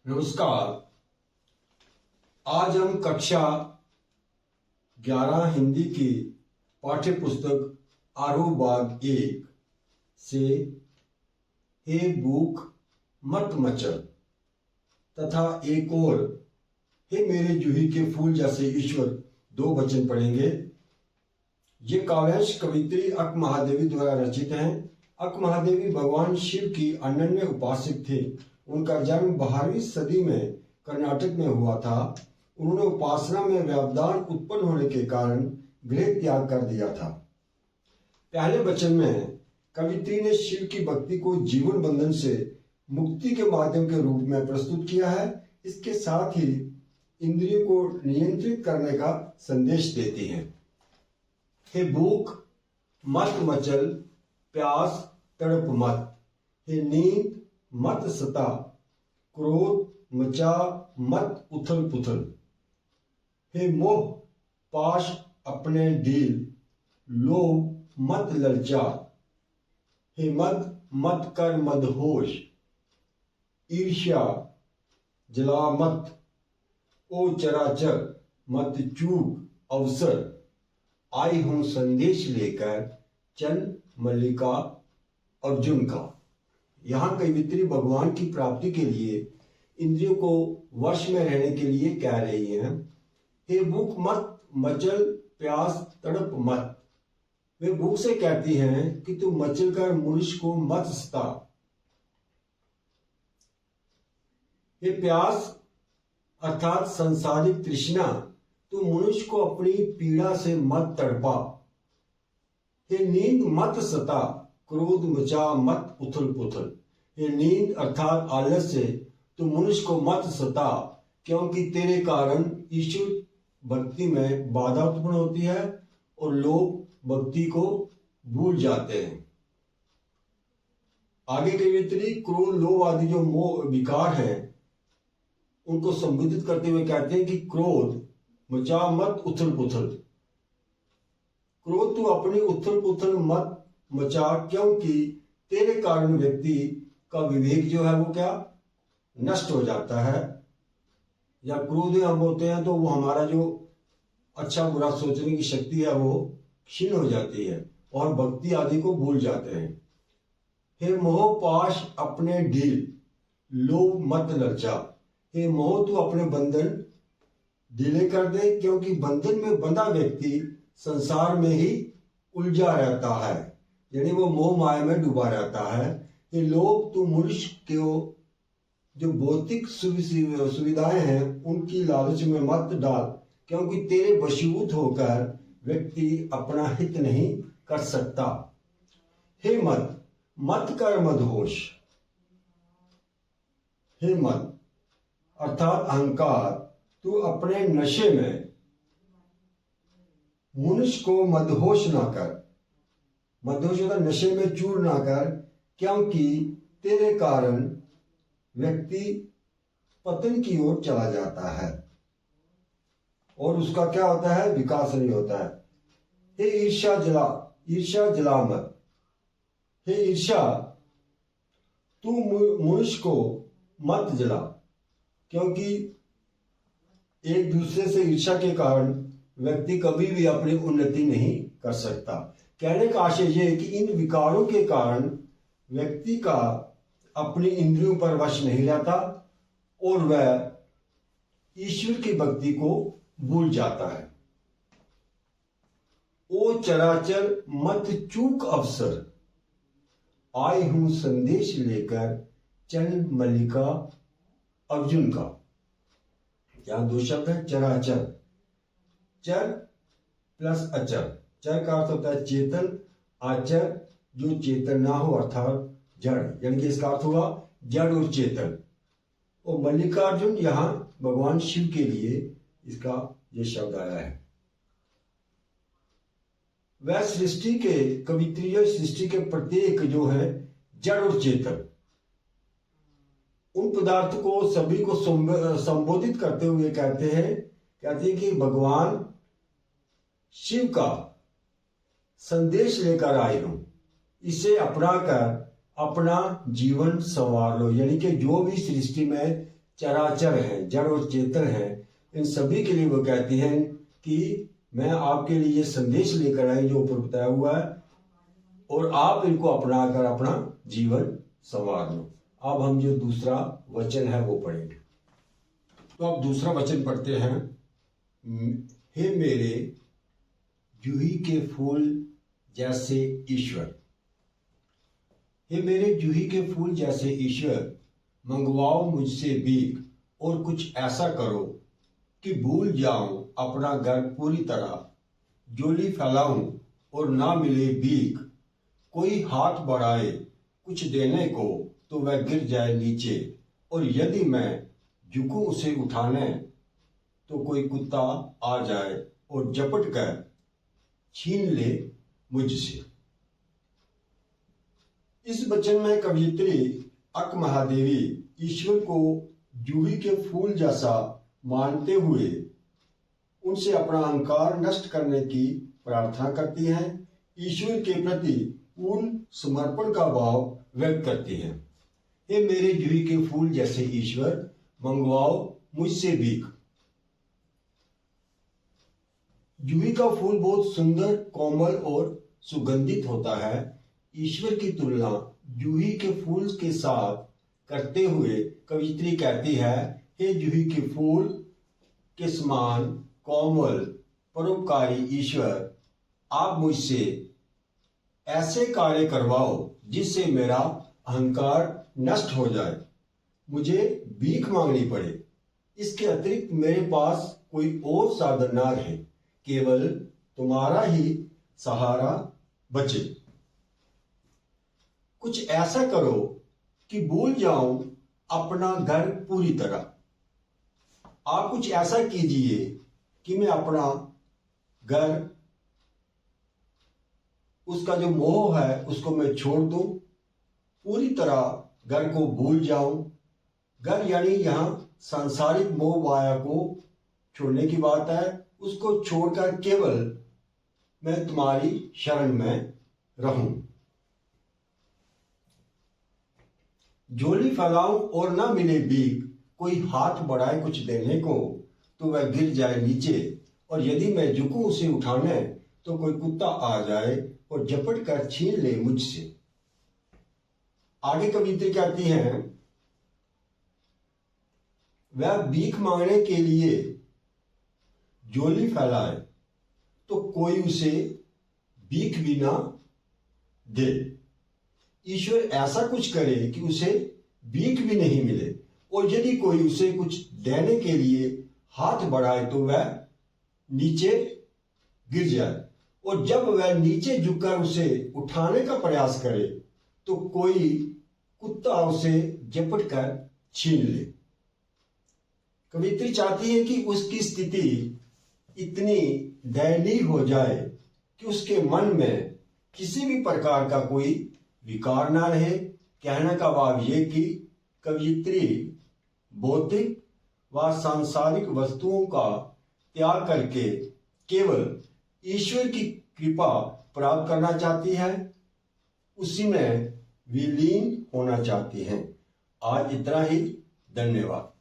नमस्कार। आज हम कक्षा 11 हिंदी की पाठ्य पुस्तक आरोह बाग 1 से हे भूख मत मचल तथा एक और हे मेरे जूही के फूल जैसे ईश्वर 2 वचन पढ़ेंगे। ये काव्यांश कवित्री अक महादेवी द्वारा रचित हैं। अक महादेवी भगवान शिव की अनन्य उपासक थे। उनका जन्म 12वीं सदी में कर्नाटक में हुआ था। उन्होंने उपासना में व्यवधान उत्पन्न होने के कारण गृह त्याग कर दिया था। पहले वचन में कवित्री ने शिव की भक्ति को जीवन बंधन से मुक्ति के माध्यम के रूप में प्रस्तुत किया है। इसके साथ ही इंद्रियों को नियंत्रित करने का संदेश देती है। हे भूख मत मचल, प्यास तड़प मत, हे नींद मत सता, क्रोध मचा मत उथल पुथल, हे मोह पाश अपने ढील, लोभ मत ललचा, हे मद मत कर मदहोश, ईर्ष्या जला मत, ओ चराचर मत चूक अवसर, आई हूं संदेश लेकर चल मल्लिका अर्जुन का। यहाँ कवित्री भगवान की प्राप्ति के लिए इंद्रियों को वश में रहने के लिए कह रही हैं। हे भूख मत मचल, प्यास तड़प मत। वे भूख से कहती हैं कि तू मचल कर मनुष्य को मत सता। हे प्यास अर्थात संसारिक तृष्णा, तू मनुष्य को अपनी पीड़ा से मत तड़पा। हे नींद मत सता, क्रोध मचा मत उथल पुथल। ये नींद अर्थात आलस से तू मनुष्य को मत सता, क्योंकि तेरे कारण ईश्वर भक्ति में बाधा उत्पन्न होती है और लोग भक्ति को भूल जाते हैं। आगे के कवित्री क्रोध लोभ आदि जो मोह विकार हैं उनको संबोधित करते हुए कहते हैं कि क्रोध मचा मत उथल पुथल। क्रोध तू अपनी उथल पुथल मत मचा, क्योंकि तेरे कारण व्यक्ति का विवेक जो है वो क्या नष्ट हो जाता है। या क्रोध हम होते हैं तो वो हमारा जो अच्छा बुरा सोचने की शक्ति है वो क्षीण हो जाती है और भक्ति आदि को भूल जाते हैं। हे मोह पाश अपने ढील, लोभ मत ललचा। हे मोह तू अपने बंधन ढीले कर दे, क्योंकि बंधन में बंधा व्यक्ति संसार में ही उलझा रहता है, यानी वो मोह माया में डूबा रहता है। ये लोग तू मनुष्य को जो भौतिक सुविधाएं हैं उनकी लालच में मत डाल, क्योंकि तेरे वशीभूत होकर व्यक्ति अपना हित नहीं कर सकता। हे मत मत कर मदहोश। हे मत अर्थात अहंकार, तू अपने नशे में मनुष्य को मदहोश ना कर। मदहोश होता नशे में चूर ना कर, क्योंकि तेरे कारण व्यक्ति पतन की ओर चला जाता है और उसका क्या होता है, विकास नहीं होता है। हे ईर्ष्या जला मत। हे ईर्ष्या तू मनुष्य को मत जला, क्योंकि एक दूसरे से ईर्ष्या के कारण व्यक्ति कभी भी अपनी उन्नति नहीं कर सकता। कहने का आशय यह है कि इन विकारों के कारण व्यक्ति का अपनी इंद्रियों पर वश नहीं रहता और वह ईश्वर की भक्ति को भूल जाता है। ओ चराचर मत चूक अवसर, आई हूं संदेश लेकर चल मल्लिका अर्जुन का। यहां 2 शब्द है, चराचर, चर प्लस अचर। चर का अर्थ होता है चेतन, आचर जो चेतन ना हो अर्थात जड़, यानी कि इसका अर्थ हुआ जड़ और चेतन। और मल्लिकार्जुन यहां भगवान शिव के लिए इसका ये शब्द आया है। वह सृष्टि के कवित्रीय सृष्टि के प्रत्येक जो है जड़ और चेतन, उन पदार्थ को सभी को संबोधित करते हुए कहते हैं कि भगवान शिव का संदेश लेकर आए हूं, इसे अपना कर अपना जीवन संवार लो। यानी कि जो भी सृष्टि में चराचर हैं, जड़ और चेतन हैं, इन सभी के लिए वो कहती हैं कि मैं आपके लिए ये संदेश लेकर आई जो ऊपर बताया हुआ है, और आप इनको अपनाकर अपना जीवन संवार लो। अब हम जो दूसरा वचन है वो पढ़ेंगे। तो अब दूसरा वचन पढ़ते हैं। हे मेरे जूही के फूल जैसे ईश्वर, हे मेरे जूही के फूल जैसे ईश्वर, मंगवाओ मुझसे भीख और कुछ ऐसा करो कि भूल जाऊं अपना घर पूरी तरह, झोली फैलाऊं और ना मिले भीख, कोई हाथ बढ़ाए कुछ देने को तो वह गिर जाए नीचे, और यदि मैं झुकूं उसे उठाने तो कोई कुत्ता आ जाए और झपट कर छीन ले मुझसे। इस वचन में कवयित्री अक महादेवी ईश्वर को जूही के फूल जैसा मानते हुए उनसे अपना अहंकार नष्ट करने की प्रार्थना करती हैं, ईश्वर के प्रति पूर्ण समर्पण का भाव व्यक्त करती हैं। हे मेरे जूही के फूल जैसे ईश्वर, मंगवाओ मुझसे भीख। जूही का फूल बहुत सुंदर, कोमल और सुगंधित होता है। ईश्वर की तुलना जूही के फूल के साथ करते हुए कवयित्री कहती है, हे जूही के फूल के समान कोमल परोपकारी ईश्वर, आप मुझसे ऐसे कार्य करवाओ जिससे मेरा अहंकार नष्ट हो जाए, मुझे भीख मांगनी पड़े, इसके अतिरिक्त मेरे पास कोई और साधन ना रहे, केवल तुम्हारा ही सहारा बचे। कुछ ऐसा करो कि भूल जाऊं अपना घर पूरी तरह। आप कुछ ऐसा कीजिए कि मैं अपना घर, उसका जो मोह है उसको मैं छोड़ दूं, पूरी तरह घर को भूल जाऊं। घर यानी यहां सांसारिक मोह माया को छोड़ने की बात है, उसको छोड़कर केवल मैं तुम्हारी शरण में रहूं। झोली फैलाऊं और ना मिले भीख, कोई हाथ बढ़ाए कुछ देने को तो वह गिर जाए नीचे, और यदि मैं झुकूं उसे उठाने तो कोई कुत्ता आ जाए और झपट कर छीन ले मुझसे। आगे कवित्री कहती हैं, वह भीख मांगने के लिए झोली फैलाए तो कोई उसे भीख भी ना दे। ईश्वर ऐसा कुछ करे कि उसे भीख भी नहीं मिले, और यदि कोई उसे कुछ देने के लिए हाथ बढ़ाए तो वह नीचे गिर जाए, और जब वह नीचे झुककर उसे उठाने का प्रयास करे तो कोई कुत्ता उसे झपट कर छीन ले। कवित्री चाहती है कि उसकी स्थिति इतनी दयनीय हो जाए कि उसके मन में किसी भी प्रकार का कोई विकार ना रहे। कहने का भाव ये कि कवियत्री भौतिक व सांसारिक वस्तुओं का त्याग करके केवल ईश्वर की कृपा प्राप्त करना चाहती है, उसी में विलीन होना चाहती हैं। आज इतना ही, धन्यवाद।